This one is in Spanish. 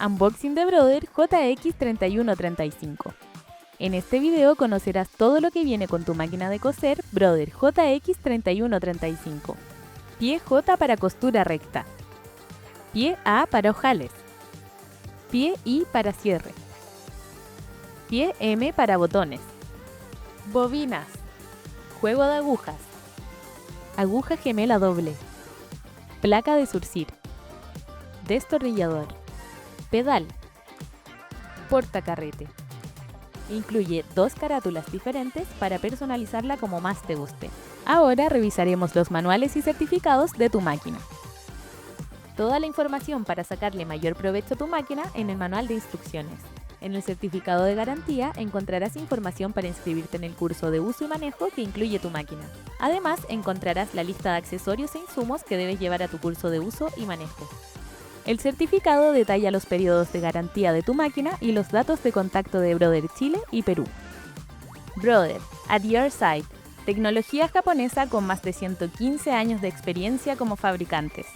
unboxing de Brother JX3135. En este video conocerás todo lo que viene con tu máquina de coser Brother JX3135. Pie J para costura recta. Pie A para ojales. Pie I para cierre. Pie M para botones. Bobinas. Juego de agujas. Aguja gemela doble. Placa de surcir. Destornillador. Pedal. Portacarrete. Incluye 2 carátulas diferentes para personalizarla como más te guste. Ahora revisaremos los manuales y certificados de tu máquina. Toda la información para sacarle mayor provecho a tu máquina en el manual de instrucciones. En el certificado de garantía encontrarás información para inscribirte en el curso de uso y manejo que incluye tu máquina. Además, encontrarás la lista de accesorios e insumos que debes llevar a tu curso de uso y manejo. El certificado detalla los periodos de garantía de tu máquina y los datos de contacto de Brother Chile y Perú. Brother, at your side. Tecnología japonesa con más de 115 años de experiencia como fabricantes.